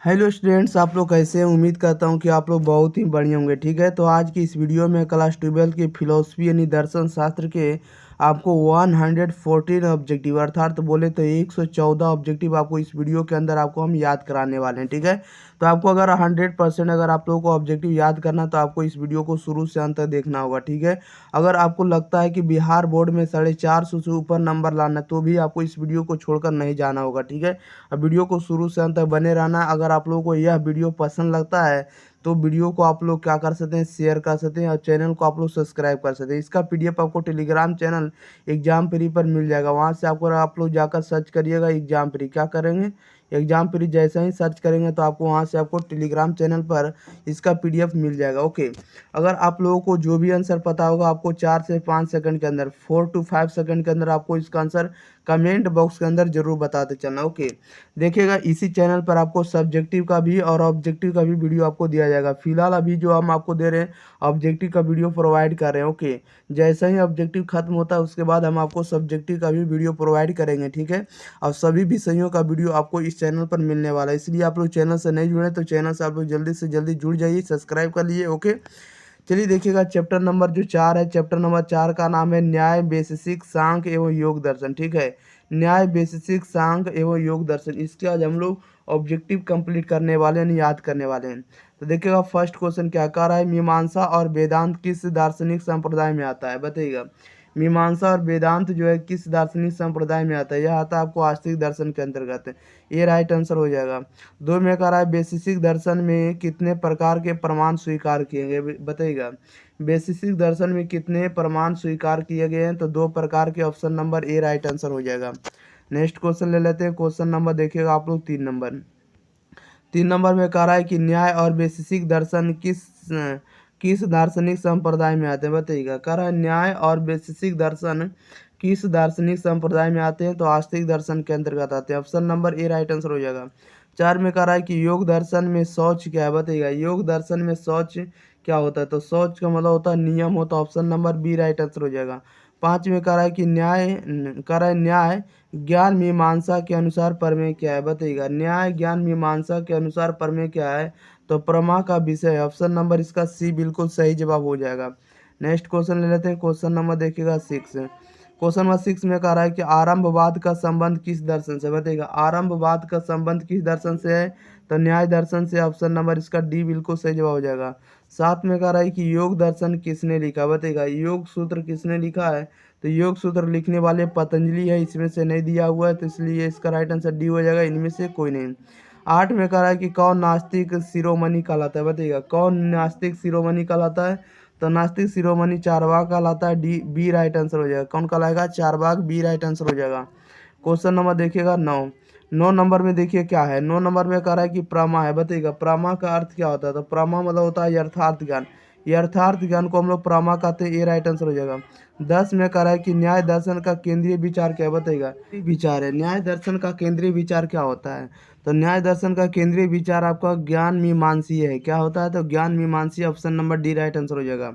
Hello students, आप लोग कैसे हैं। उम्मीद करता हूं कि आप लोग बहुत ही बढ़िया होंगे। ठीक है, तो आज की इस वीडियो में क्लास 12 की फिलोसफी यानी दर्शन शास्त्र के आपको 114 ऑब्जेक्टिव अर्थात तो बोले तो 114 ऑब्जेक्टिव आपको इस वीडियो के अंदर आपको हम याद कराने वाले हैं। ठीक है, तो आपको अगर 100% अगर आप लोगों को ऑब्जेक्टिव याद करना तो आपको इस वीडियो को शुरू से अंत तक देखना होगा। ठीक है, अगर आपको लगता है कि बिहार बोर्ड में 450 से ऊपर नंबर लाना तो भी आपको इस वीडियो को छोड़कर नहीं जाना होगा। ठीक है, अब वीडियो को शुरू से अंत तक बने रहना। अगर आप लोगों को यह वीडियो पसंद लगता है तो वीडियो को आप लोग क्या कर सकते हैं, शेयर कर सकते हैं और चैनल को आप लोग सब्सक्राइब कर सकते हैं। इसका पीडीएफ आपको टेलीग्राम चैनल एग्जाम प्री पर मिल जाएगा। वहाँ से आपको आप लोग जाकर सर्च करिएगा एग्जाम प्री। क्या करेंगे, एग्जाम प्री जैसे ही सर्च करेंगे तो आपको वहाँ से आपको टेलीग्राम चैनल पर इसका पीडीएफ मिल जाएगा। ओके, अगर आप लोगों को जो भी आंसर पता होगा आपको 4 से 5 सेकंड के अंदर 4 to 5 सेकंड के अंदर आपको इसका आंसर कमेंट बॉक्स के अंदर जरूर बताते चलना। ओके, देखिएगा इसी चैनल पर आपको सब्जेक्टिव का भी और ऑब्जेक्टिव का भी वीडियो आपको दिया जाएगा। फिलहाल अभी जो हम आपको दे रहे हैं ऑब्जेक्टिव का वीडियो प्रोवाइड कर रहे हैं। ओके, जैसे ही ऑब्जेक्टिव खत्म होता है उसके बाद हम आपको सब्जेक्टिव का भी वीडियो प्रोवाइड करेंगे। ठीक है, और सभी विषयों का वीडियो आपको इस चैनल पर मिलने वाला है। इसलिए आप लोग चैनल से नहीं जुड़े तो चैनल से आप लोग जल्दी से जल्दी जुड़ जाइए, सब्सक्राइब कर लीजिए। ओके, चलिए देखिएगा चैप्टर नंबर जो 4 है, चैप्टर नंबर 4 का नाम है न्याय, वैशेषिक, सांख्य एवं योग दर्शन। ठीक है, न्याय, वैशेषिक, सांख्य एवं योग दर्शन, इसके आज हम लोग ऑब्जेक्टिव कंप्लीट करने वाले हैं, याद करने वाले हैं। तो देखिएगा फर्स्ट क्वेश्चन क्या कह रहा है, मीमांसा और वेदांत किस दार्शनिक संप्रदाय में आता है, बताइएगा। मीमांसा और वेदांत जो है किस दार्शनिक संप्रदाय में आता है, यह आता है आपको आस्तिक दर्शन के अंतर्गत। ये राइट आंसर हो जाएगा। दो में कह रहा है वैशेषिक दर्शन में कितने प्रकार के प्रमाण स्वीकार किए गए, बताइएगा। वैशेषिक दर्शन में कितने प्रमाण स्वीकार किए गए हैं, तो 2 प्रकार के, option number A right answer हो जाएगा। नेक्स्ट क्वेश्चन ले लेते हैं। क्वेश्चन नंबर देखिएगा आप लोग 3 नंबर में कह रहा है कि न्याय और वैशेषिक दर्शन किस दार्शनिक संप्रदाय में आते हैं, बताइएगा। कह रहा है न्याय और वैशेषिक दर्शन किस दार्शनिक संप्रदाय में आते हैं, तो आस्तिक दर्शन के अंतर्गत आते हैं। Option number A right answer हो जाएगा। 4 में कह रहा है कि योग दर्शन में शौच क्या है, बताइएगा। योग दर्शन में शौच क्या होता है, तो शौच का मतलब होता है नियम होता है। Option number B right answer हो जाएगा। 5 में कह रहा है कि न्याय ज्ञान मीमांसा के अनुसार प्रमेय क्या है, बताइएगा। न्याय ज्ञान मीमांसा के अनुसार प्रमेय क्या है, तो प्रमा का विषय है। ऑप्शन नंबर इसका सी बिल्कुल सही जवाब हो जाएगा। नेक्स्ट क्वेश्चन ले लेते हैं। क्वेश्चन नंबर देखिएगा 6। क्वेश्चन नंबर 6 में कह रहा है कि आरंभवाद का संबंध किस दर्शन से, बताइएगा। आरंभवाद का संबंध किस दर्शन से है, तो न्याय दर्शन से। ऑप्शन नंबर इसका डी बिल्कुल सही जवाब हो जाएगा। 7 में कह रहा है कि योग दर्शन किसने लिखा, बताइएगा। योग सूत्र किसने लिखा है, तो योग सूत्र लिखने वाले पतंजलि है, इसमें से नहीं दिया हुआ है तो इसलिए इसका राइट आंसर डी हो जाएगा, इनमें से कोई नहीं। 8 में कह रहा है कि कौन नास्तिक शिरोमणि कहलाता है, बताइएगा। कौन नास्तिक शिरोमणि कहलाता है, तो नास्तिक शिरोमणि चारवाक कहलाता है, डी बी राइट आंसर हो जाएगा। कौन कहलाएगा, चारवाक, बी राइट आंसर हो जाएगा। क्वेश्चन नंबर देखिएगा 9 नंबर में देखिए क्या है। 9 नंबर में कह रहा है कि प्रमा है, बताइएगा। प्रमा का अर्थ क्या होता है, तो प्रमा मतलब होता है यथार्थ ज्ञान। यथार्थ ज्ञान को हम लोग प्रमा कहते हैं, ये राइट आंसर हो जाएगा। 10 में कह रहा है कि न्याय दर्शन का केंद्रीय विचार क्या है, बताइएगा। विचार है, न्याय दर्शन का केंद्रीय विचार क्या होता है, तो न्याय दर्शन का केंद्रीय विचार आपका ज्ञान मीमांसीय है। क्या होता है, तो ज्ञान मीमांसीय। Option number D right answer हो जाएगा।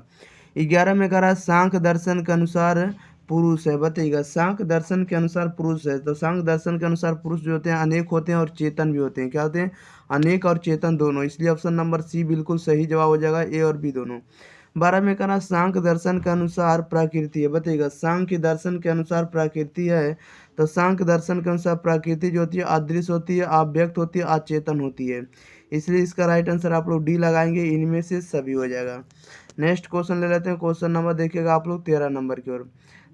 11 में कह रहा है सांख्य दर्शन के अनुसार पुरुष है, बताइएगा। सांख्य दर्शन के अनुसार पुरुष है, तो सांख्य दर्शन के अनुसार पुरुष जो होते हैं अनेक होते हैं और चेतन भी होते हैं। क्या होते हैं, अनेक और चेतन दोनों, इसलिए ऑप्शन नंबर सी बिल्कुल सही जवाब हो जाएगा, ए और बी दोनों। 12 में कहना सांख्य दर्शन के अनुसार प्रकृति है, बताइएगा। सांख्य दर्शन के अनुसार प्रकृति है, तो सांख्य दर्शन के अनुसार प्रकृति जो होती है अदृश्य होती है, अव्यक्त होती है, अचेतन होती है, इसलिए इसका राइट आंसर आप लोग डी लगाएंगे, इनमें से सभी हो जाएगा। नेक्स्ट क्वेश्चन ले लेते हैं। क्वेश्चन नंबर देखिएगा आप लोग 13 नंबर की ओर।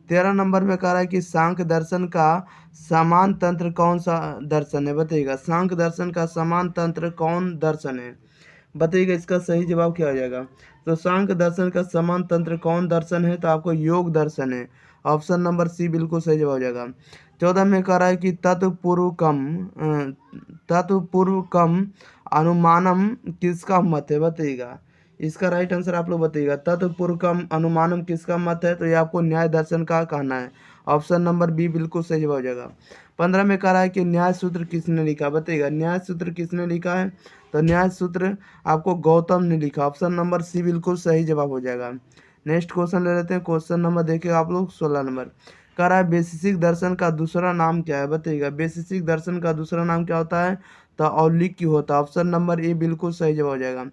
13 नंबर में कह रहा है कि सांख्य दर्शन का समान तंत्र कौन सा दर्शन है, बताइएगा। सांख्य दर्शन का समान तंत्र कौन दर्शन है, बताइएगा। इसका सही जवाब क्या हो जाएगा, तो सांख्य दर्शन का समान तंत्र कौन दर्शन है, तो आपको योग दर्शन है। ऑप्शन नंबर सी बिल्कुल सही जवाब हो जाएगा। 14 में कह रहा है कि तत्पूर्वकम अनुमानम किसका मत है, बताइएगा। इसका राइट आंसर आप लोग बताइएगा। तत्पूर्वकम अनुमानम किसका मत है, तो ये आपको न्याय दर्शन का कहना है। ऑप्शन नंबर बी बिल्कुल सही जवाब हो जाएगा। 15 में कह रहा है कि न्याय सूत्र किसने लिखा, बताइएगा। न्याय सूत्र किसने लिखा है, तो न्याय सूत्र आपको गौतम ने लिखा। ऑप्शन नंबर सी बिल्कुल सही जवाब हो जाएगा। नेक्स्ट क्वेश्चन ले लेते हैं। क्वेश्चन नंबर देखिए आप लोग 16 नंबर। कह रहा है वैशेषिक दर्शन का दूसरा नाम क्या है, बताइएगा। वैशेषिक दर्शन का दूसरा नाम क्या होता है, तो औलिक्य होता है। ऑप्शन नंबर ए बिल्कुल सही जवाब हो जाएगा।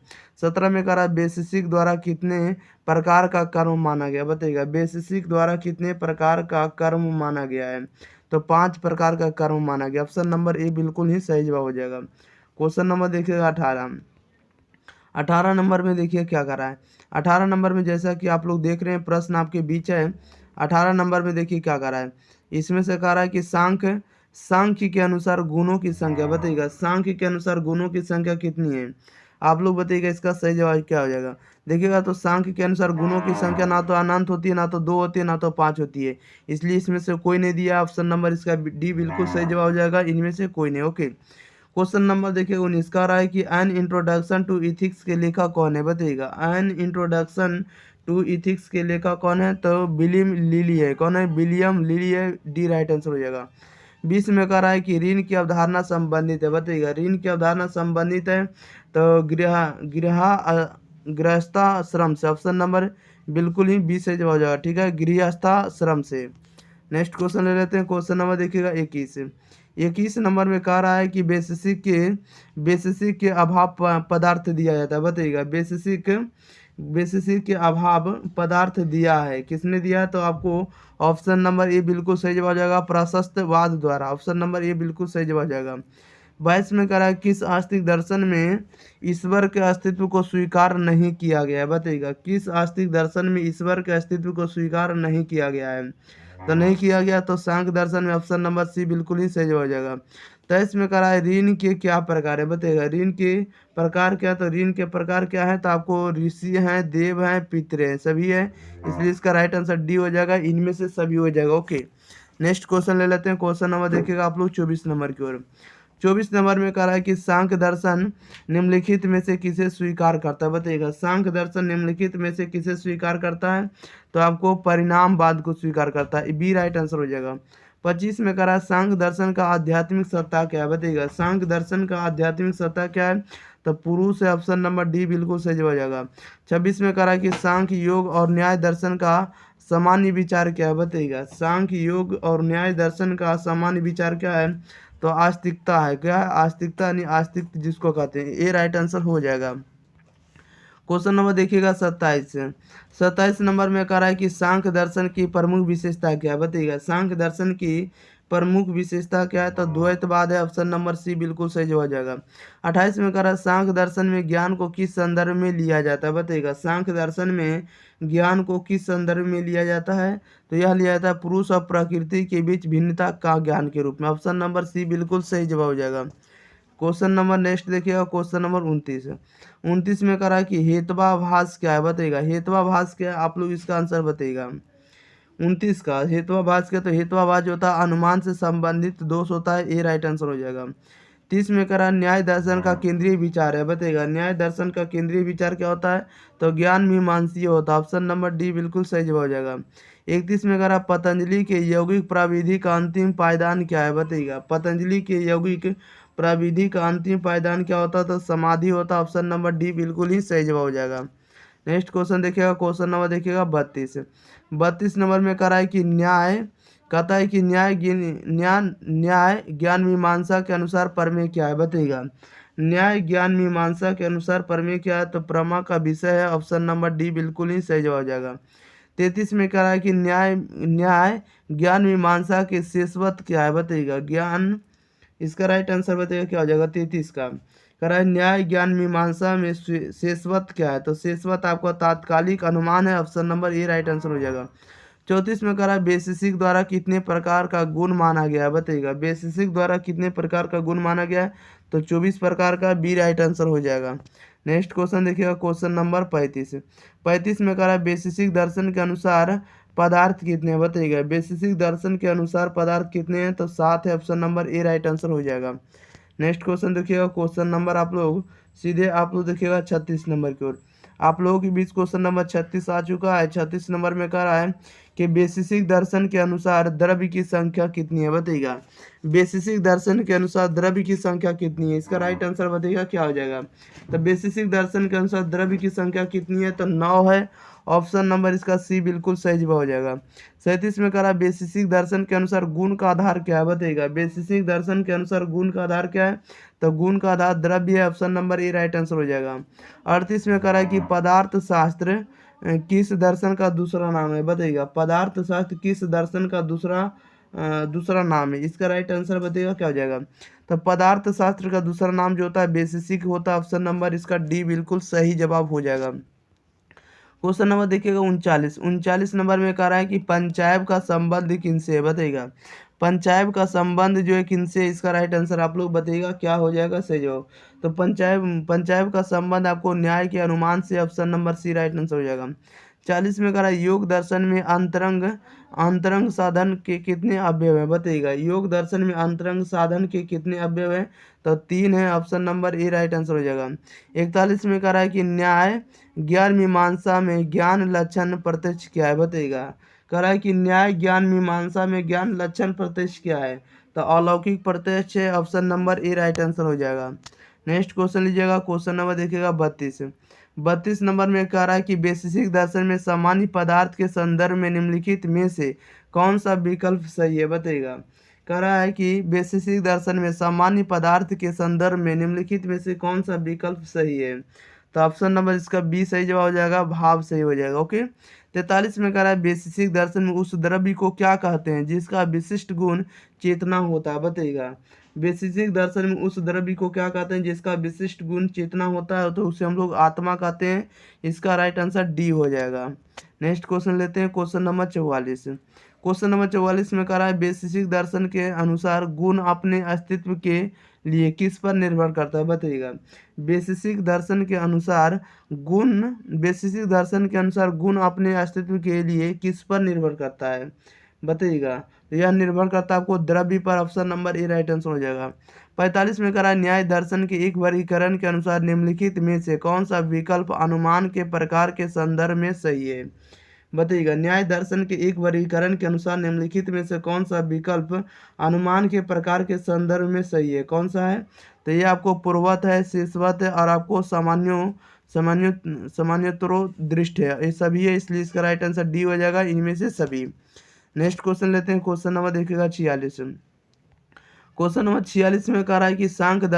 17 में कह रहा है वैशेषिक द्वारा कितने प्रकार का कर्म माना गया, बताइएगा। वैशेषिक द्वारा कितने प्रकार का कर्म माना गया है, तो 5 प्रकार का कर्म माना गया। ऑप्शन नंबर ए बिल्कुल ही सही जवाब हो जाएगा। क्वेश्चन नंबर देखिएगा 18 नंबर में देखिए क्या कर रहा है। 18 नंबर में जैसा कि आप लोग देख रहे हैं प्रश्न आपके बीच है। 18 नंबर में देखिए क्या कर रहा है। इसमें से कह रहा है कि सांख्य के अनुसार गुणों की संख्या, बताइएगा। सांख्य के अनुसार गुणों की संख्या कितनी है, आप लोग बताइएगा। इसका सही जवाब क्या हो जाएगा। देखिएगा तो सांख्य के अनुसार गुणों की संख्या ना तो अनंत होती है, ना तो 2 होती है, ना तो 5 होती है, इसलिए इसमें से कोई नहीं दिया। ऑप्शन नंबर इसका डी बिल्कुल सही जवाब हो जाएगा, इनमें से कोई नहीं। ओके, क्वेश्चन नंबर देखिए 19 का रहा है कि एन इंट्रोडक्शन टू इथिक्स के लेखक कौन है, बताइएगा। एन इंट्रोडक्शन टू इथिक्स के लेखक कौन है, तो विलियम लिली है। कौन है, विलियम लिली है, डी राइट आंसर हो जाएगा। 20 में कह रहा है कि ऋण की अवधारणा संबंधित है, बताइएगा। ऋण की अवधारणा संबंधित है तो गृहस्थाश्रम से। ऑप्शन नंबर बिल्कुल ही 20 से जवाब हो जाएगा, ठीक है, गृहस्थाश्रम से। नेक्स्ट क्वेश्चन ले लेते हैं। क्वेश्चन नंबर देखिएगा 21 नंबर में कह रहा है कि वैशेषिक के अभाव पदार्थ दिया जाता है, बताइएगा। वैशेषिक के अभाव पदार्थ दिया है, किसने दिया है, तो आपको ऑप्शन नंबर ए बिल्कुल सही जवाब हो जाएगा, प्रशस्तवाद द्वारा। ऑप्शन नंबर ए बिल्कुल सही जवाब हो जाएगा। 22 में कह रहा है किस आस्तिक दर्शन में ईश्वर के अस्तित्व को स्वीकार नहीं किया गया है, बताइएगा। किस आस्तिक दर्शन में ईश्वर के अस्तित्व को स्वीकार नहीं किया गया है, तो नहीं किया गया तो सांख्य दर्शन में। ऑप्शन नंबर सी बिल्कुल ही सही जवाब हो जाएगा। 23 में कह रहा है ऋण के क्या प्रकार है, बताइएगा। ऋण के प्रकार क्या, तो ऋण के प्रकार क्या है, तो आपको ऋषि हैं, देव हैं, पितृ हैं, सभी है, इसलिए इसका राइट आंसर डी हो जाएगा, इनमें से सभी हो जाएगा। ओके, नेक्स्ट क्वेश्चन ले लेते हैं। क्वेश्चन नंबर देखिएगा आप लोग 24 नंबर की ओर। 24 नंबर में कह रहा है कि सांख्य दर्शन निम्नलिखित में से किसे स्वीकार करता है, बताइएगा। सांख्य दर्शन निम्नलिखित में से किसे स्वीकार करता है, तो आपको परिणामवाद को स्वीकार करता है, बी राइट आंसर हो जाएगा। 25 में कह रहा है सांख्य दर्शन का आध्यात्मिक सत्ता क्या है, बताइएगा। सांख्य दर्शन का आध्यात्मिक सत्ता क्या है, तो पुरुष है। ऑप्शन नंबर डी बिल्कुल सही हो जाएगा। 26 में कह रहा है कि सांख्य योग और न्याय दर्शन का सामान्य विचार क्या है, बताइएगा। सांख्य योग और न्याय दर्शन का सामान्य विचार क्या है, तो आस्तिकता है। क्या है, आस्तिकता, यानी आस्तिक जिसको कहते हैं, ए राइट आंसर हो जाएगा। क्वेश्चन नंबर देखिएगा 27 नंबर में कह रहा है कि सांख्य दर्शन की प्रमुख विशेषता क्या है, बताइएगा। सांख्य दर्शन की प्रमुख विशेषता क्या है, तो द्वैतवाद है। ऑप्शन नंबर सी बिल्कुल सही हो जाएगा। 28 में कह रहा है सांख्य दर्शन में ज्ञान को किस संदर्भ में लिया जाता है, बताइएगा। सांख्य दर्शन में ज्ञान को किस संदर्भ में लिया जाता है, तो यह लिया जाता है पुरुष और प्रकृति के बीच भिन्नता का ज्ञान के रूप में। ऑप्शन नंबर सी बिल्कुल सही जवाब हो जाएगा। क्वेश्चन नंबर नेक्स्ट देखिएगा, क्वेश्चन नंबर 29 में कह रहा है कि हेत्वाभास क्या है, बताइएगा। हेत्वाभास क्या है, आप लोग इसका आंसर बताइएगा। 29 का हेत्वाभास क्या, तो हेत्वाभास जो होता है अनुमान से संबंधित दोष होता है, ए राइट आंसर हो जाएगा। 30 में कह रहा है न्याय दर्शन का केंद्रीय विचार है, बताइएगा। न्याय दर्शन का केंद्रीय विचार क्या होता है, तो ज्ञान मीमांसीय होता है। ऑप्शन नंबर डी बिल्कुल सही जवाब हो जाएगा। 31 में कह रहा है पतंजलि के यौगिक प्राविधि का अंतिम पायदान क्या है, बताइएगा। पतंजलि के यौगिक प्राविधि का अंतिम पायदान क्या होता है, तो समाधि होता है। ऑप्शन नंबर डी बिल्कुल ही सही जवाब हो जाएगा। नेक्स्ट क्वेश्चन देखिएगा, क्वेश्चन नंबर देखिएगा 32 नंबर में कह रहा है कि न्याय कहता है कि न्याय ज्ञान मीमांसा के अनुसार प्रमेय क्या है, बताइएगा। न्याय ज्ञान मीमांसा के अनुसार प्रमेय क्या है, तो प्रमा का विषय है। ऑप्शन नंबर डी बिल्कुल ही सही जवाब हो जाएगा। 33 में कह रहा है कि न्याय ज्ञान मीमांसा के शेषवत क्या है, बताइएगा। ज्ञान, इसका राइट आंसर बताइएगा क्या हो जाएगा 33 का। कह रहा है न्याय ज्ञान मीमांसा में शेषवत क्या है, तो शेषवत आपका तात्कालिक अनुमान है। Option number A right answer हो जाएगा। 34 में कह रहा है वैशेषिक द्वारा कितने प्रकार का गुण माना गया है, बताइएगा। वैशेषिक द्वारा कितने प्रकार का गुण माना गया है, तो 24 प्रकार का, बी राइट आंसर हो जाएगा। नेक्स्ट क्वेश्चन देखिएगा, क्वेश्चन नंबर 35 में कह रहा है वैशेषिक दर्शन के अनुसार पदार्थ कितने हैं, बताइएगा। वैशेषिक दर्शन के अनुसार पदार्थ कितने हैं, तो 7 है। Option number A right answer हो जाएगा। नेक्स्ट क्वेश्चन देखिएगा, क्वेश्चन नंबर आप लोग देखिएगा 36 नंबर की ओर। आप लोगों के बीच क्वेश्चन नंबर 36 आ चुका है। 36 नंबर में कह रहा है कि वैशेषिक दर्शन के अनुसार द्रव्य की संख्या कितनी है, बताइएगा। वैशेषिक दर्शन के अनुसार द्रव्य की संख्या कितनी है, इसका राइट आंसर बताइएगा क्या हो जाएगा। तो वैशेषिक दर्शन के अनुसार द्रव्य की संख्या कितनी है, तो 9 है। ऑप्शन नंबर इसका सी बिल्कुल सही जवाब हो जाएगा। 37 में कह रहा है वैशेषिक दर्शन के अनुसार गुण का आधार क्या है, बताइएगा। वैशेषिक दर्शन के अनुसार गुण का आधार क्या है, तो गुण का आधार द्रव्य है। Option number A right answer हो जाएगा। 38 में कह रहा है कि पदार्थ शास्त्र किस दर्शन का दूसरा नाम है, बताइएगा। पदार्थ शास्त्र किस दर्शन का दूसरा नाम है, इसका राइट आंसर बताइएगा क्या हो जाएगा। तो पदार्थ शास्त्र का दूसरा नाम जो होता है वैशेषिक होता है। ऑप्शन नंबर इसका डी बिल्कुल सही जवाब हो जाएगा। क्वेश्चन नंबर देखिएगा 39 नंबर में कह रहा है कि पंचायत का संबंध किनसे है, बताइएगा। पंचायत का संबंध जो है किनसे है, इसका राइट आंसर आप लोग बताइएगा क्या हो जाएगा सही जवाब। तो पंचायत का संबंध आपको न्याय के अनुमान से। Option number C right answer हो जाएगा। 40 में कह रहा है योग दर्शन में अंतरंग साधन के कितने अवयव है, बताइएगा। योग दर्शन में अंतरंग साधन के कितने अवयव है, तो 3 है। Option number A right answer हो जाएगा। 41 में कह रहा है कि न्याय ज्ञान मीमांसा में ज्ञान लक्षण प्रत्यक्ष क्या है, बताइएगा। कह रहा है कि न्याय ज्ञान मीमांसा में ज्ञान लक्षण प्रत्यक्ष क्या है, तो अलौकिक प्रत्यक्ष है। Option number A right answer हो जाएगा। नेक्स्ट क्वेश्चन लीजिएगा। क्वेश्चन नंबर देखिएगा 32 नंबर में कह रहा है कि वैशेषिक दर्शन में सामान्य पदार्थ के संदर्भ में निम्नलिखित में से कौन सा विकल्प सही है, बताइएगा। कह रहा है कि वैशेषिक दर्शन में सामान्य पदार्थ के संदर्भ में निम्नलिखित में से कौन सा विकल्प सही है, तो ऑप्शन नंबर इसका बी सही जवाब हो जाएगा, भाव सही हो जाएगा। ओके। 43 में कह रहा है वैशेषिक दर्शन में उस द्रव्य को क्या कहते हैं जिसका विशिष्ट गुण चेतना होता है, बताइएगा। वैशेषिक दर्शन में उस द्रव्य को क्या कहते हैं जिसका विशिष्ट गुण चेतना होता है, तो उसे हम लोग आत्मा कहते हैं। इसका राइट आंसर डी हो जाएगा। नेक्स्ट क्वेश्चन लेते हैं। क्वेश्चन नंबर 44 में कह रहा है वैशेषिक दर्शन के अनुसार गुण अपने अस्तित्व के लिए किस पर निर्भर करता है, बताइएगा। वैशेषिक दर्शन के अनुसार गुण अपने अस्तित्व के लिए किस पर निर्भर करता है, बताइएगा। तो यह निर्भर करता है आपको द्रव्य पर। Option number A right answer हो जाएगा। 45 में कह रहा है न्याय दर्शन के एक वर्गीकरण के अनुसार निम्नलिखित में से कौन सा विकल्प अनुमान के प्रकार के संदर्भ में सही है, बताइएगा। न्याय दर्शन के एक वर्गीकरण के अनुसार निम्नलिखित में से कौन सा विकल्प अनुमान के प्रकार के संदर्भ में सही है, कौन सा है, तो ये आपको पूर्वत है, शेषवत है और आपको सामान्यतरो दृष्ट है, ये सभी है। इसलिए इसका राइट आंसर डी हो जाएगा, इनमें से सभी। नेक्स्ट क्वेश्चन लेते हैं। क्वेश्चन नंबर देखिएगा 46। क्वेश्चन नंबर 46 में कह रहा है कि सांख्य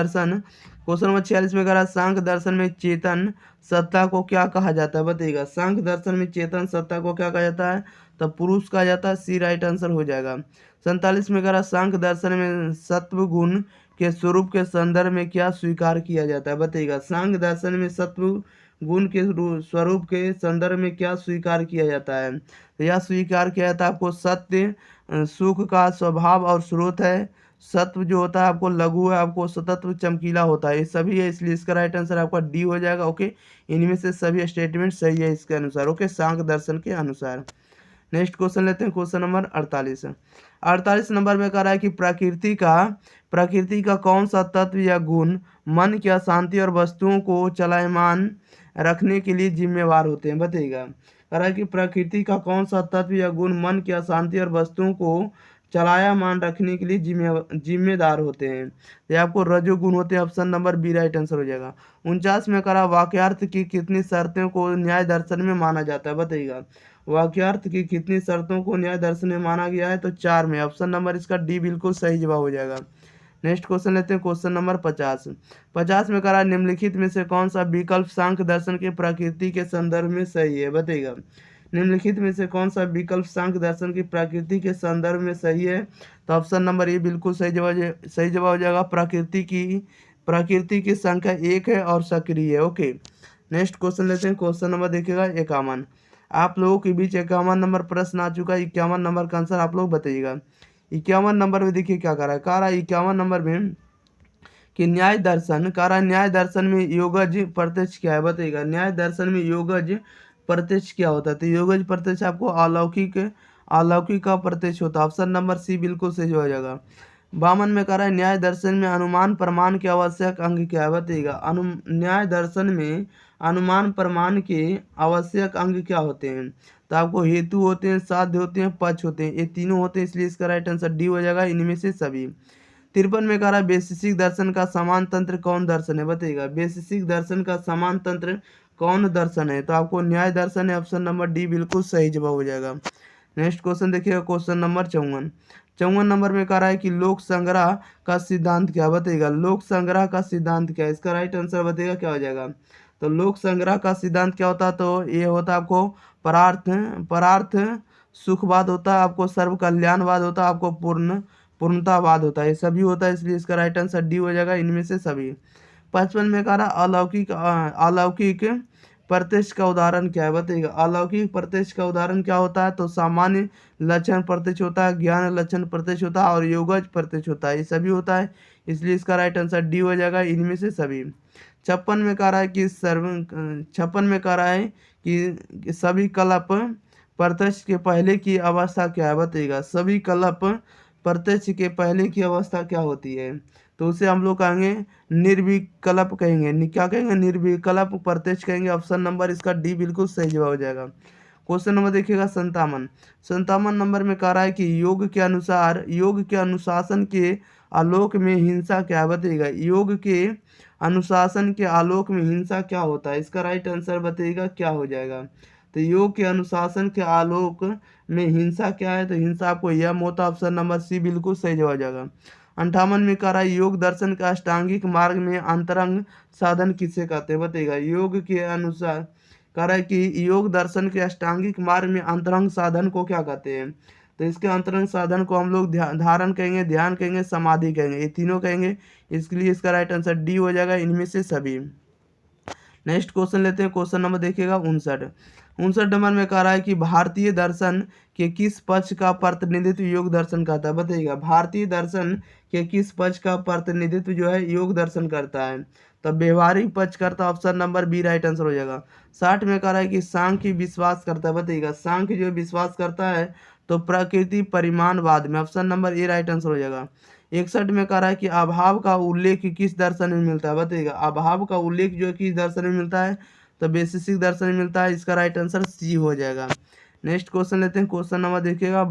दर्शन में चेतन सत्ता को क्या कहा जाता है, बताइएगा। सांख्य दर्शन में चेतन सत्ता को क्या कहा जाता है, तो पुरुष कहा जाता है। सी राइट आंसर हो जाएगा। 47 में कह रहा है सांख्य दर्शन में सत्व गुण के स्वरूप के संदर्भ में क्या स्वीकार किया जाता है, बताइएगा। सांख्य दर्शन में सत्व गुण के स्वरूप के संदर्भ में क्या स्वीकार किया जाता है, तो यह स्वीकार किया जाता है आपको सत्य सुख का स्वभाव और स्रोत है। सत्व जो होता है आपको लघु है, आपको सतत्व चमकीला होता है, ये सभी है। इसलिए इसका राइट आंसर आपका डी हो जाएगा। ओके, इनमें से सभी स्टेटमेंट सही है इसके अनुसार। ओके, सांख्य दर्शन के अनुसार। नेक्स्ट क्वेश्चन लेते हैं। क्वेश्चन नंबर 48 नंबर में कह रहा है कि प्रकृति का कौन सा तत्व या गुण मन की अशांति और वस्तुओं को चलायमान रखने के लिए जिम्मेवार होते हैं, बताइएगा। कह रहा है कि प्रकृति का कौन सा तत्व या गुण मन की अशांति और वस्तुओं को चलायमान रखने के लिए जिम्मेदार होते हैं, ये आपको रजोगुण होते हैं। Option number B right answer हो जाएगा। 49 में करा वाक्यार्थ की कितनी शर्तों को न्याय दर्शन में माना जाता है, बताइएगा। वाक्यार्थ की कितनी शर्तों को न्याय दर्शन में माना गया है, तो 4 में। ऑप्शन नंबर इसका डी बिल्कुल सही जवाब हो जाएगा। नेक्स्ट क्वेश्चन लेते हैं। क्वेश्चन नंबर 50 में करा निम्नलिखित में से कौन सा विकल्प सांख्य दर्शन के प्रकृति के संदर्भ में सही है, बताइएगा। निम्नलिखित में से कौन सा विकल्प सांख्य दर्शन की प्रकृति के संदर्भ में सही है, तो ऑप्शन नंबर ए बिल्कुल सही जवाब हो जाएगा। प्रकृति की संख्या 1 है और सक्रिय है। ओके, नेक्स्ट क्वेश्चन लेते हैं। क्वेश्चन नंबर देखिएगा 51। आप लोगों के बीच 51 नंबर प्रश्न आ चुका है। 51 नंबर का आंसर आप लोग बताइएगा। 51 नंबर में देखिए क्या कह रहा है 51 नंबर में कि न्याय दर्शन में योगज प्रत्यक्ष क्या है, बताइएगा। न्याय दर्शन में योगज प्रत्यक्ष क्या होता है, तो योगज प्रत्यक्ष आपको अलौकिक का प्रत्यक्ष होता है। ऑप्शन नंबर सी बिल्कुल सही हो जाएगा। 52 में कह रहा है न्याय दर्शन में अनुमान प्रमाण के आवश्यक अंग क्या है, बताइएगा। न्याय दर्शन में अनुमान प्रमाण के आवश्यक अंग क्या होते हैं? तो आपको हेतु होते हैं, साध्य होते हैं, पक्ष होते हैं, ये तीनों होते हैं, इसलिए इसका राइट आंसर डी हो जाएगा, इनमें से सभी। 53 में कह रहा है वैशेषिक दर्शन का समान तंत्र कौन दर्शन है? बताइएगा वैशेषिक दर्शन का समान तंत्र कौन दर्शन है? तो आपको न्याय दर्शन है, ऑप्शन नंबर डी बिल्कुल सही जवाब हो जाएगा। नेक्स्ट क्वेश्चन देखिएगा, क्वेश्चन नंबर 54। 54 नंबर में कह रहा है कि लोक संग्रह का सिद्धांत क्या? बताइएगा लोक संग्रह का सिद्धांत क्या है? इसका राइट आंसर बताइएगा क्या हो जाएगा। तो लोक संग्रह का सिद्धांत क्या होता है? तो ये होता है आपको परार्थ परार्थ सुखवाद होता है, आपको सर्व कल्याणवाद होता है, आपको पूर्णतावाद होता है, ये सभी होता है, इसलिए इसका राइट आंसर डी हो जाएगा, इनमें से सभी। 55 में कह रहा अलौकिक अलौकिक प्रत्यक्ष का उदाहरण क्या है? बताइएगा अलौकिक प्रत्यक्ष का उदाहरण क्या होता है? तो सामान्य लक्षण प्रत्यक्ष होता है, ज्ञान लक्षण प्रत्यक्ष होता है और योगज प्रत्यक्ष होता है, ये सभी होता है, इसलिए इसका राइट आंसर डी हो जाएगा, इनमें से सभी। 56 में कह रहा है कि 56 में कह रहा है कि सभी कल्प प्रत्यक्ष के पहले की अवस्था क्या है? बताइएगा सभी कल्प प्रत्यक्ष के पहले की अवस्था क्या होती है? तो उसे हम लोग कहेंगे निर्विकल्प कहेंगे, क्या कहेंगे? निर्विकल्प प्रत्यक्ष कहेंगे, ऑप्शन नंबर इसका डी बिल्कुल सही जवाब हो जाएगा। क्वेश्चन नंबर देखिएगा 57 नंबर में कह रहा है कि योग के अनुसार योग के अनुशासन के आलोक में हिंसा क्या है? बताइएगा योग के अनुशासन के आलोक में हिंसा क्या होता है? इसका राइट आंसर बताइएगा क्या हो जाएगा। तो योग के अनुशासन के आलोक में हिंसा क्या है? तो हिंसा आपको यम होता है, ऑप्शन नंबर सी बिल्कुल सही जवाब हो जाएगा। 58 में कह रहा है योग दर्शन का अष्टांगिक मार्ग में अंतरंग साधन किसे कहते हैं? बताइएगा योग के अनुसार कह रहा है कि योग दर्शन के अष्टांगिक मार्ग में अंतरंग साधन को क्या कहते हैं? तो इसके अंतरंग साधन को हम लोग धारण कहेंगे, ध्यान कहेंगे, समाधि कहेंगे, ये तीनों कहेंगे, इसके लिए इसका राइट आंसर डी हो जाएगा, इनमें से सभी। नेक्स्ट क्वेश्चन लेते हैं, क्वेश्चन नंबर देखिएगा 59 नंबर में कह रहा है कि भारतीय दर्शन के किस पक्ष का प्रतिनिधित्व योग दर्शन करता है? बताइएगा भारतीय दर्शन के किस पक्ष का प्रतिनिधित्व जो है योग दर्शन करता है? तब व्यवहारिक पक्ष करता है, option number B right answer हो जाएगा। 60 में कह रहा है कि सांख्य विश्वास करता है, बताइएगा सांख्य जो विश्वास करता है तो प्रकृति परिमाणवाद में, option number A right answer हो जाएगा। 61 में कह रहा है कि अभाव का उल्लेख किस दर्शन में मिलता है? बताइएगा अभाव का उल्लेख जो किस दर्शन में मिलता है? तो वैशेषिक दर्शन में मिलता है, इसका राइट आंसर सी हो जाएगा। नेक्स्ट क्वेश्चन लेते हैं, क्वेश्चन नंबर देखिएगा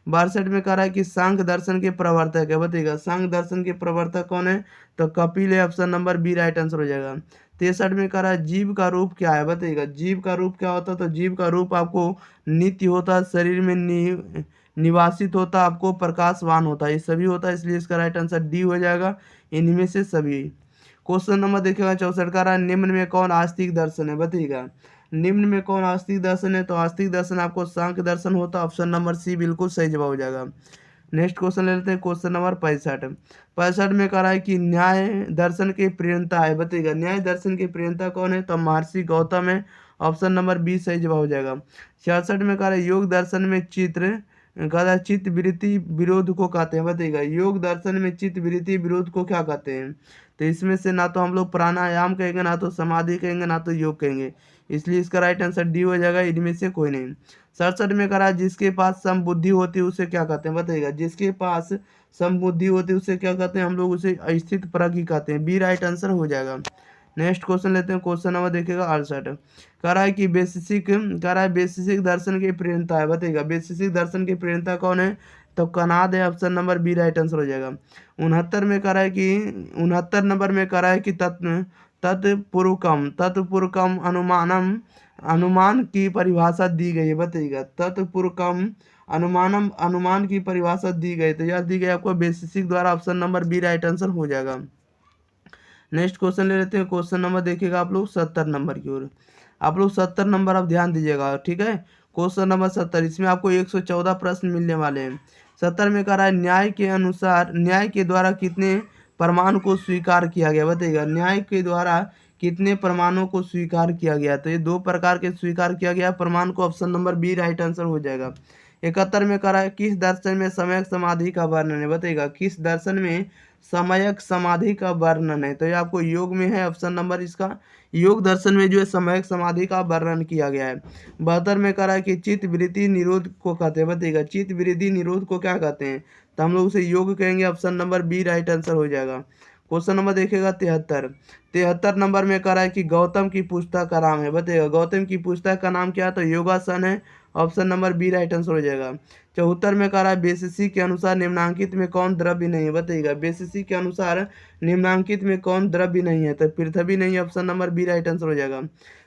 62 में कह रहा है कि सांख्य दर्शन के प्रवर्तक है, बताइएगा सांख्य दर्शन के प्रवर्तक कौन है? तो कपिल है, option number B right answer हो जाएगा। 63 में कह रहा है जीव का रूप क्या है? बताइएगा जीव का रूप क्या होता है? तो जीव का रूप आपको नित्य होता है, शरीर में निवासित होता है, आपको प्रकाशवान होता है, ये सभी होता है, इसलिए इसका राइट आंसर डी हो जाएगा, इनमें से सभी। क्वेश्चन नंबर देखिएगा 64 का रहा निम्न में कौन आस्तिक दर्शन है? बताइएगा निम्न में कौन आस्तिक दर्शन है? तो आस्तिक दर्शन आपको सांख्य दर्शन होता है, ऑप्शन नंबर सी बिल्कुल सही जवाब हो जाएगा। नेक्स्ट क्वेश्चन ले लेते हैं, क्वेश्चन नंबर 65 में कह रहा है कि न्याय दर्शन के प्रेरणता है, बताइएगा न्याय दर्शन के प्रेरणता कौन है? तो महर्षि गौतम है, ऑप्शन नंबर बी सही जवाब हो जाएगा। 66 में कह रहा है योग दर्शन में चित्त वृत्ति विरोध को कहते हैं, बताइएगा योग दर्शन में चित्त वृत्ति विरोध को क्या कहते हैं? तो इसमें से ना तो हम लोग प्राणायाम कहेंगे, ना तो समाधि कहेंगे, ना तो योग कहेंगे, इसलिए इसका राइट आंसर डी हो जाएगा, इनमें से कोई नहीं। 67 में कह रहा है जिसके पास समबुद्धि होती है उसे क्या कहते हैं? बताइएगा जिसके पास समबुद्धि होती है उसे क्या कहते हैं? हम लोग उसे स्थित प्रज्ञ कहते हैं, बी राइट आंसर हो जाएगा। नेक्स्ट क्वेश्चन लेते हैं, क्वेश्चन नंबर देखिएगा 68। कह रहा है कि वैशेषिक दर्शन की प्रेरणता है, बताइएगा वैशेषिक दर्शन की प्रेरणता कौन है? तो कनाद है, option number B right answer हो जाएगा। 69 में कह रहा है कि 69 नंबर में कह रहा है कि तत्पूर्वकम अनुमान की परिभाषा दी गई है, बताइएगा तत्पूर्वकम अनुमान की परिभाषा दी गई, तो यह दी गई आपको वैशेषिक द्वारा, option number B right answer हो जाएगा। नेक्स्ट क्वेश्चन ले लेते हैं, क्वेश्चन नंबर देखिएगा आप लोग 70 नंबर की ओर, आप लोग 70 नंबर आप ध्यान दीजिएगा, ठीक है। क्वेश्चन नंबर 70, इसमें आपको 114 प्रश्न मिलने वाले हैं। 70 में कह रहा है न्याय के अनुसार न्याय के द्वारा कितने प्रमाण को स्वीकार किया गया? बताइएगा न्याय के द्वारा कितने प्रमाणों को स्वीकार किया गया? तो ये 2 प्रकार के स्वीकार किया गया प्रमाण को, option number B right answer हो जाएगा। 71 में कह रहा है किस दर्शन में समयक समाधि का वर्णन है? बताइएगा किस दर्शन में समयक समाधि का वर्णन है? तो ये आपको योग में है, ऑप्शन नंबर इसका योग दर्शन में जो है समयक समाधि का वर्णन किया गया है। 72 में कह रहा है कि चित्त वृत्ति निरोध को कहते हैं, बताइएगा चित्त वृत्ति निरोध को क्या कहते हैं? तो हम लोग उसे योग कहेंगे, option number B right answer हो जाएगा। क्वेश्चन नंबर देखिएगा 73। 73 नंबर में कह रहा है कि गौतम की पुस्तक का नाम है, बताइएगा गौतम की पुस्तक का नाम क्या है, तो योगासन है। Option number B right answer हो जाएगा। 74 में कह रहा है बीसीसी के अनुसार निम्नांकित में कौन द्रव्य नहीं है, बताइएगा बीसीसी के अनुसार निम्नांकित में कौन द्रव्य नहीं है, तो पृथ्वी नहीं, option number B right answer हो जाएगा।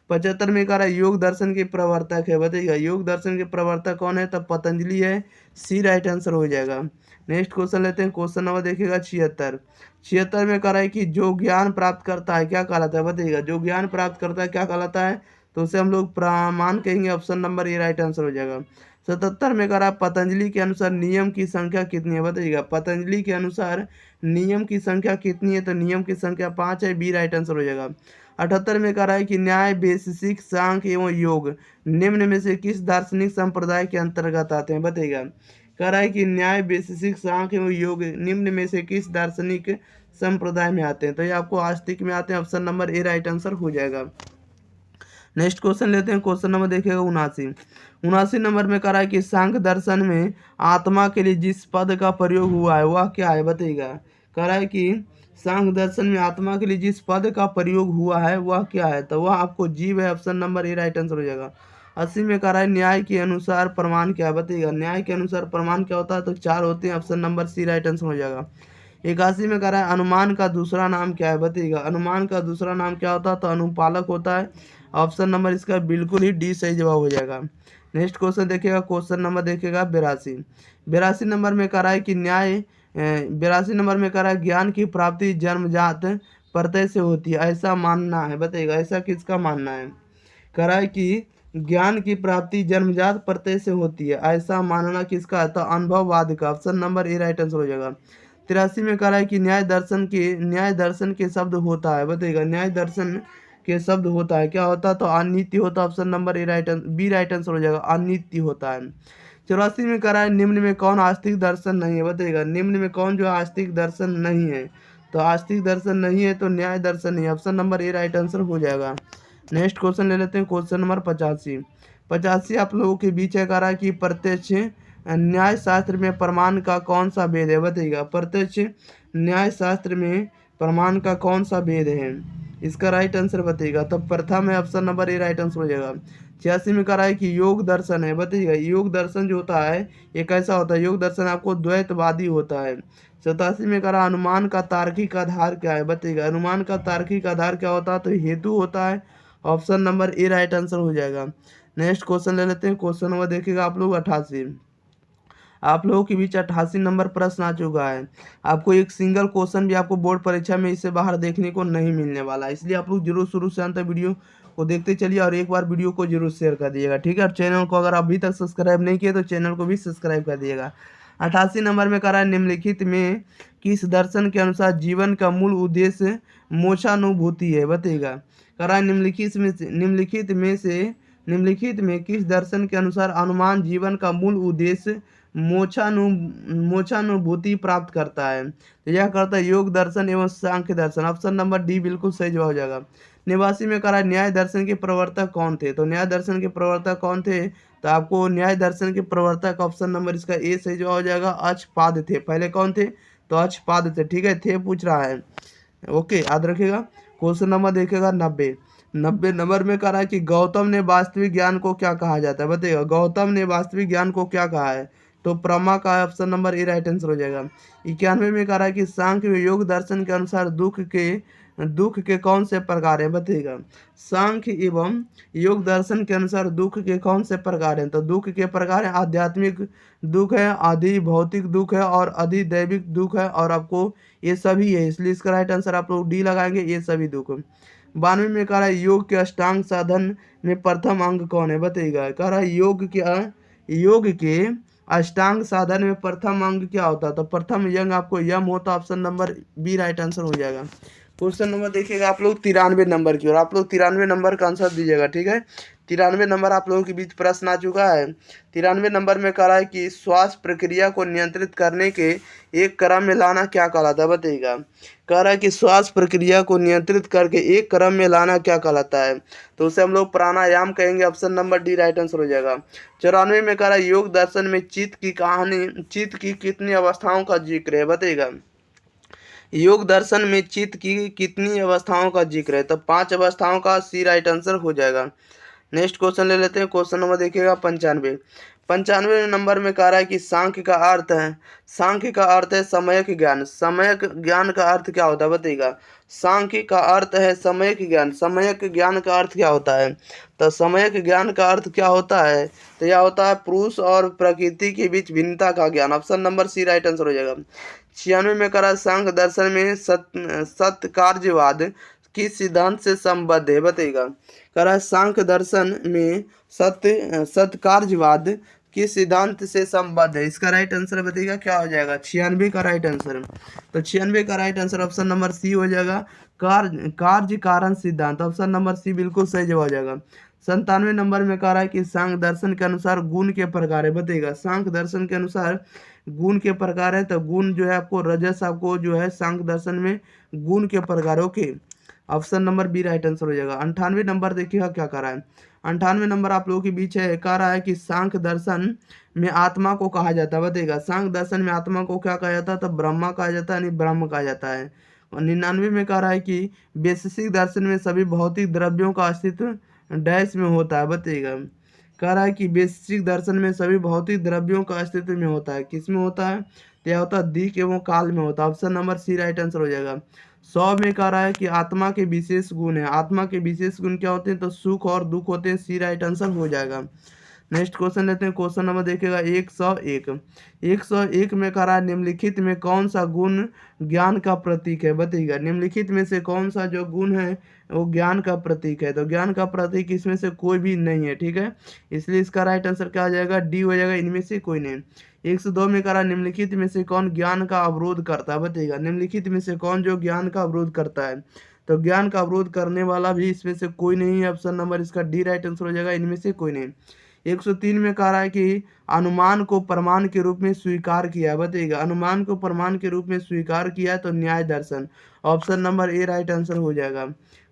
75 में कह रहा है योग दर्शन के प्रवर्तक है, बताइएगा योग दर्शन के प्रवर्तक कौन है, तब पतंजलि है, सी राइट आंसर हो जाएगा। नेक्स्ट क्वेश्चन लेते हैं, क्वेश्चन नंबर देखिएगा 76। 76 में कह रहा है कि जो ज्ञान प्राप्त करता है क्या कहलाता है, बताइएगा जो ज्ञान प्राप्त करता है क्या कहलाता है, तो उसे हम लोग प्रमाण कहेंगे, option number A right answer हो जाएगा। 77 में कह रहा है पतंजलि के अनुसार नियम की संख्या कितनी है, बताइएगा पतंजलि के अनुसार नियम की संख्या कितनी है, तो नियम की संख्या 5 है, बी राइट आंसर हो जाएगा। 78 में कह रहा है कि न्याय वैशेषिक सांख्य एवं योग निम्न में से किस दार्शनिक संप्रदाय के अंतर्गत आते हैं, बताइएगा कह रहा है कि न्याय वैशेषिक सांख्य एवं योग निम्न में से किस दार्शनिक संप्रदाय में आते हैं, तो ये आपको आस्तिक में आते हैं, option number A right answer हो जाएगा। नेक्स्ट क्वेश्चन लेते हैं, क्वेश्चन नंबर देखिएगा 79। 79 नंबर में कह रहा है कि सांख्य दर्शन में आत्मा के लिए जिस पद का प्रयोग हुआ है वह क्या है, बताइएगा कह रहा है कि सांख्य दर्शन में आत्मा के लिए जिस पद का प्रयोग हुआ है वह क्या है, तो वह आपको जीव है, option number A right answer हो जाएगा। 80 में कह रहा है न्याय के अनुसार प्रमाण क्या है, बताइएगा न्याय के अनुसार प्रमाण क्या होता है, तो 4 होते हैं, option number C right answer हो जाएगा। 81 में कह रहा है अनुमान का दूसरा नाम क्या है, बताइएगा अनुमान का दूसरा नाम क्या होता है, तो अनुपालक होता है, ऑप्शन नंबर इसका बिल्कुल ही डी सही जवाब हो जाएगा। नेक्स्ट क्वेश्चन देखिएगा, क्वेश्चन नंबर देखिएगा 82। 82 नंबर में कह रहा है कि न्याय 82 नंबर में कह रहा है ज्ञान की प्राप्ति जन्मजात प्रत्यय से होती है, ऐसा मानना है, बताइएगा ऐसा किसका मानना है, कह रहा है कि ज्ञान की प्राप्ति जन्मजात प्रत्यय से होती है, ऐसा मानना किसका है, तो अनुभववाद का, option number A right answer हो जाएगा। 83 में कह रहा है कि न्याय दर्शन के शब्द होता है, बताइएगा न्याय दर्शन के शब्द होता है क्या होता है, तो अनित्य होता है, option number B right answer हो जाएगा, अनित्य होता है। 84 में कह रहा है निम्न में कौन आस्तिक दर्शन नहीं है, बताइएगा निम्न में कौन जो आस्तिक दर्शन नहीं है, तो आस्तिक दर्शन नहीं है तो न्याय दर्शन नहीं है, option number A right answer हो जाएगा। नेक्स्ट क्वेश्चन ले लेते हैं, क्वेश्चन नंबर 85। 85 आप लोगों के बीच है, कह रहा है कि प्रत्यक्ष न्याय शास्त्र में प्रमाण का कौन सा भेद है, बताइएगा प्रत्यक्ष न्याय शास्त्र में प्रमाण का कौन सा भेद है, इसका राइट आंसर बताइएगा, तब प्रथम है, option number A right answer हो जाएगा। 86 में कह रहा है कि योग दर्शन है, बताइएगा योग दर्शन जो होता है ये कैसा होता है, योग दर्शन आपको द्वैतवादी होता है। 87 में कह रहा है अनुमान का तार्किक आधार क्या है, बताइएगा अनुमान का तार्किक आधार क्या होता है, तो हेतु होता है, option number A right answer हो जाएगा। नेक्स्ट क्वेश्चन ले लेते हैं, क्वेश्चन नंबर देखिएगा आप लोग 88। आप लोगों के बीच 88 नंबर प्रश्न आ चुका है। आपको एक सिंगल क्वेश्चन भी आपको बोर्ड परीक्षा में इससे बाहर देखने को नहीं मिलने वाला है, इसलिए आप लोग जरूर शुरू से अंत तक वीडियो को देखते चलिए और एक बार वीडियो को जरूर शेयर कर दिएगा, ठीक है। और चैनल को अगर अभी तक सब्सक्राइब नहीं किए तो चैनल को भी सब्सक्राइब कर दिएगा। 88 नंबर में कह रहा है निम्नलिखित में किस दर्शन के अनुसार जीवन का मूल उद्देश्य मोक्षानुभूति है, बताइएगा कह रहा है निम्नलिखित में किस दर्शन के अनुसार अनुमान जीवन का मूल उद्देश्य मोक्षानुभूति प्राप्त करता है, तो यह करता है योग दर्शन एवं सांख्य दर्शन, ऑप्शन नंबर डी बिल्कुल सही जवाब हो जाएगा। 89 में कह रहा है न्याय दर्शन के प्रवर्तक कौन थे, तो न्याय दर्शन के प्रवर्तक कौन थे, तो आपको न्याय दर्शन के प्रवर्तक ऑप्शन नंबर इसका ए सही जवाब हो जाएगा, अक्षपाद थे। पहले कौन थे, तो अक्षपाद थे, ठीक है, थे पूछ रहा है, ओके याद रखिएगा। क्वेश्चन नंबर देखिएगा 90। 90 नंबर में कह रहा है कि गौतम ने वास्तविक ज्ञान को क्या कहा जाता है, बताइएगा गौतम ने वास्तविक ज्ञान को क्या कहा है, तो प्रमा का option number A right answer हो जाएगा। 91 में कह रहा है कि सांख्य व योग दर्शन के अनुसार दुख के कौन से प्रकार हैं, बताइएगा सांख्य एवं योग दर्शन के अनुसार दुख के कौन से प्रकार हैं, तो दुख के प्रकार हैं आध्यात्मिक दुख है, आधि भौतिक दुख है और अधिदैविक दुख है, और आपको ये सभी है, इसलिए इसका राइट आंसर आप लोग डी लगाएंगे, ये सभी दुख। 92 में कह रहा है योग के अष्टांग साधन में प्रथम अंग कौन है, बताइएगा कह रहा है योग के अष्टांग साधन में प्रथम अंग क्या होता है, तो प्रथम अंग आपको यम होता, option number B right answer हो जाएगा। क्वेश्चन नंबर देखिएगा आप लोग 93 नंबर की, और आप लोग 93 नंबर का आंसर दीजिएगा, ठीक है। 93 नंबर आप लोगों के बीच प्रश्न आ चुका है। 93 नंबर में कह रहा है कि श्वास प्रक्रिया को नियंत्रित करने के एक क्रम में लाना क्या कहलाता है, बताइएगा कह रहा है कि श्वास प्रक्रिया को नियंत्रित करके एक क्रम में लाना क्या कहलाता है, तो उसे हम लोग प्राणायाम कहेंगे, option number D right answer हो जाएगा। 94 में कह रहा है योग दर्शन में चित्त की कितनी अवस्थाओं का जिक्र है, बताइएगा योग दर्शन में चित्त की कितनी अवस्थाओं का जिक्र है? तो 5 अवस्थाओं का सी राइट आंसर हो जाएगा। नेक्स्ट क्वेश्चन ले लेते हैं। क्वेश्चन नंबर देखिएगा 95। 95 नंबर में कह रहा है कि सांख्य का अर्थ है, सांख्य का अर्थ है समयक ज्ञान। समयक ज्ञान का अर्थ क्या होता है बताइएगा। सांख्य का अर्थ है समयक ज्ञान, समयक ज्ञान का अर्थ क्या होता है? तो समयक ज्ञान का अर्थ क्या होता है? तो यह होता है पुरुष और प्रकृति के बीच भिन्नता का ज्ञान। Option number C right answer हो जाएगा। 96 में कह रहा है सांख्य दर्शन में सत्य कार्यवाद किस सिद्धांत से संबद्ध है बताइएगा। कह रहा है सांख्य दर्शन में सत्य कार्यवाद किस सिद्धांत से संबद्ध है? इसका राइट आंसर बताइएगा क्या हो जाएगा। 96 का राइट आंसर। तो 96 का right answer option number C हो जाएगा, कार्य कारण सिद्धांत। ऑप्शन नंबर सी बिल्कुल सही जवाब हो जाएगा। 97 नंबर में कह रहा है कि सांख्य दर्शन के अनुसार गुण के प्रकार है बताइएगा। सांख्य दर्शन के अनुसार गुण के प्रकार है, तो गुण जो है आपको रजस, आपको जो है सांख्य दर्शन में गुण के प्रकार। Okay, option number B right answer हो जाएगा। 98 नंबर देखिएगा क्या कह रहा है। 98 नंबर आप लोगों के बीच है, कह रहा है कि सांख्य दर्शन में आत्मा को कहा जाता है बताइएगा। सांख्य दर्शन में आत्मा को क्या कहा जाता है? तो ब्रह्मा कहा जाता है, नहीं ब्रह्म कहा जाता है। और 99 में कह रहा है कि वैशेषिक दर्शन में सभी भौतिक द्रव्यों का अस्तित्व डैश में होता है बताइएगा। कह रहा है कि वैशेषिक दर्शन में सभी भौतिक द्रव्यों का अस्तित्व में होता है। किस में होता है? तो यह होता है दिक एवं काल में होता है। Option number C right answer हो जाएगा। 100 में कह रहा है कि आत्मा के विशेष गुण है। आत्मा के विशेष गुण क्या होते हैं? तो सुख और दुख होते हैं। सी राइट आंसर हो जाएगा। नेक्स्ट क्वेश्चन लेते हैं। क्वेश्चन नंबर देखिएगा 101। 101 में कह रहा है निम्नलिखित में कौन सा गुण ज्ञान का प्रतीक है बताइएगा। निम्नलिखित में से कौन सा जो गुण है वो ज्ञान का प्रतीक है? तो ज्ञान का प्रतीक इसमें से कोई भी नहीं है, ठीक है। इसलिए इसका राइट आंसर क्या आ जाएगा? डी हो जाएगा, इनमें से कोई नहीं। 102 में कह रहा है निम्नलिखित में से कौन ज्ञान का अवरोध करता है बताइएगा। निम्नलिखित में से कौन जो ज्ञान का अवरोध करता है? तो ज्ञान का अवरोध करने वाला भी इसमें से कोई नहीं है। ऑप्शन नंबर इसका डी राइट आंसर हो जाएगा, इनमें से कोई नहीं। 103 में कह रहा है कि अनुमान को प्रमाण के रूप में स्वीकार किया है बताइएगा। अनुमान को प्रमाण के रूप में स्वीकार किया है तो न्याय दर्शन। Option number A right answer हो जाएगा।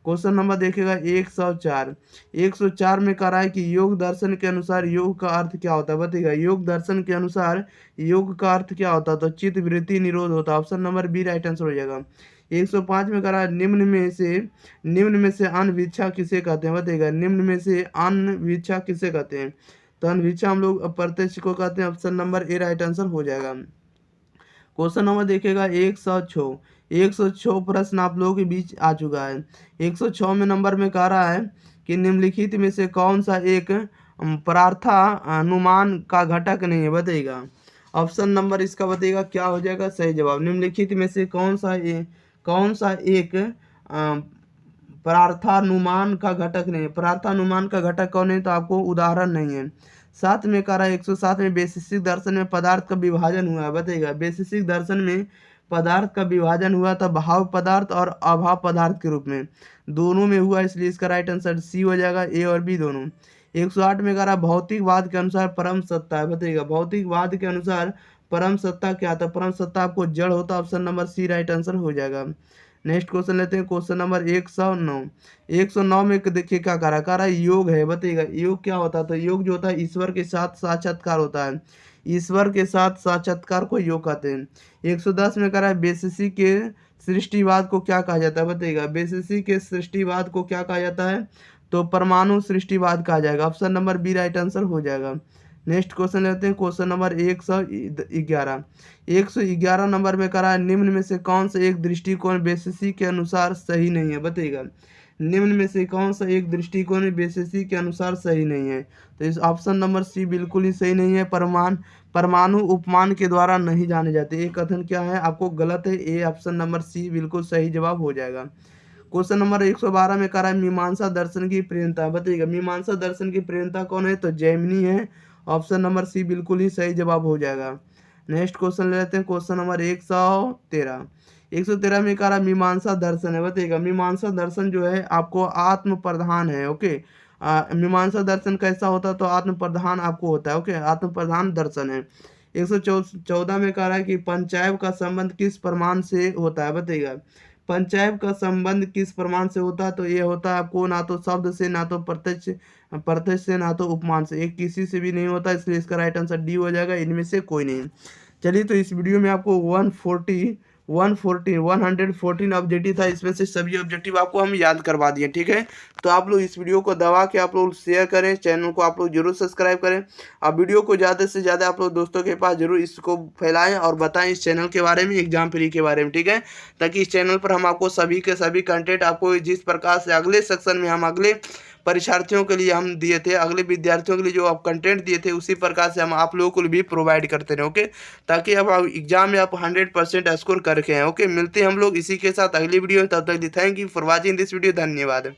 क्वेश्चन नंबर देखिएगा 104। 104 में कह रहा है कि योग दर्शन के अनुसार योग का अर्थ क्या होता है बताइएगा। योग दर्शन के अनुसार योग का अर्थ क्या होता है? तो चित्त वृत्ति निरोध होता है। Option number B right answer हो जाएगा। 105 में कह रहा है निम्न में से अनविच्छा किसे कहते हैं बताइएगा। निम्न में से अनविच्छा किसे कहते हैं? तो अनविच्छा हम लोग प्रत्यक्ष को कहते हैं। Option number A right answer हो जाएगा। क्वेश्चन नंबर देखिएगा 106। 106 प्रश्न आप लोगों के बीच आ चुका है। 106 में नंबर में कह रहा है कि निम्नलिखित में से कौन सा एक प्रार्थानुमान का घटक नहीं है बताइएगा। ऑप्शन नंबर इसका बताइएगा क्या हो जाएगा सही जवाब। निम्नलिखित में से कौन सा एक प्रार्थानुमान का घटक नहीं है। प्रार्थानुमान का घटक कौन है? तो आपको उदाहरण नहीं है। 7 में कह रहा है 107 में वैशेषिक दर्शन में पदार्थ का विभाजन हुआ है बताइएगा। वैशेषिक दर्शन में पदार्थ का विभाजन हुआ था भाव पदार्थ और अभाव पदार्थ के रूप में, दोनों में हुआ, इसलिए इसका राइट आंसर सी हो जाएगा, ए और बी दोनों। 108 में कह रहा है भौतिकवाद के अनुसार परम सत्ता है बताइएगा। भौतिकवाद के अनुसार परम सत्ता क्या था? परम सत्ता आपको जड़ होता। Option number C right answer हो जाएगा। नेक्स्ट क्वेश्चन लेते हैं। Question number 109। 109 में देखिए क्या कह रहा है योग है बताइएगा। योग क्या होता है? तो योग जो होता है ईश्वर के साथ साक्षात्कार होता है। ईश्वर के साथ साक्षात्कार को योग कहते हैं। 110 में कह रहा है वैशेषिक के सृष्टिवाद को क्या कहा जाता है बताइएगा। वैशेषिक के सृष्टिवाद को क्या कहा जाता है? तो परमाणु सृष्टिवाद कहा जाएगा। Option number B right answer हो जाएगा। नेक्स्ट क्वेश्चन लेते हैं। Question number 111। 111 नंबर में कह रहा है निम्न में से कौन सा एक दृष्टिकोण वैशेषिक के अनुसार सही नहीं है बताइएगा। निम्न में से कौन सा एक दृष्टिकोण वैशेषिक के अनुसार सही नहीं है? तो इस ऑप्शन नंबर सी बिल्कुल ही सही नहीं है। परमाणु उपमान के द्वारा नहीं जाने जाते। ये कथन क्या है? आपको गलत है। ए ऑप्शन नंबर सी बिल्कुल सही जवाब हो जाएगा। क्वेश्चन नंबर 112 में कह रहा है मीमांसा दर्शन की प्रेरणा बताइएगा। मीमांसा दर्शन की प्रेरणा कौन है? तो जैमिनी है। ऑप्शन नंबर सी बिल्कुल ही सही जवाब हो जाएगा। नेक्स्ट क्वेश्चन ले लेते हैं। Question number 113। 113 में कह रहा है मीमांसा दर्शन है बताइएगा। मीमांसा दर्शन जो है आपको आत्म प्रधान है। ओके, मीमांसा दर्शन कैसा होता है? तो आत्म प्रधान आपको होता है। ओके, आत्म प्रधान दर्शन है। 114 में कह रहा है कि पंचायत का संबंध किस प्रमाण से होता है बताइएगा। पंचायत का संबंध किस प्रमाण से होता है? तो ये होता है आपको ना तो शब्द से, ना तो प्रत्यक्ष से, ना तो उपमान से, एक किसी से भी नहीं होता, इसलिए इसका राइट आंसर डी हो जाएगा, इनमें से कोई नहीं। चलिए, तो इस वीडियो में आपको 114 ऑब्जेक्टिव था, इसमें से सभी ऑब्जेक्टिव आपको हम याद करवा दिए, ठीक है। तो आप लोग इस वीडियो को दबा के आप लोग शेयर करें, चैनल को आप लोग जरूर सब्सक्राइब करें। आप वीडियो को ज़्यादा से ज़्यादा आप लोग दोस्तों के पास जरूर इसको फैलाएं और बताएं इस चैनल के बारे में, एग्जाम फ्री के बारे में, ठीक है। ताकि इस चैनल पर हम आपको सभी के सभी कंटेंट आपको जिस प्रकार से अगले सेक्शन में हम अगले परीक्षार्थियों के लिए हम दिए थे, अगले विद्यार्थियों के लिए जो आप कंटेंट दिए थे, उसी प्रकार से हम आप लोगों को भी प्रोवाइड करते रहे, ओके। ताकि अब एग्जाम में आप 100% स्कोर करके हैं, ओके। मिलते हैं हम लोग इसी के साथ अगली वीडियो में, तब तक thank you for watching this video, धन्यवाद।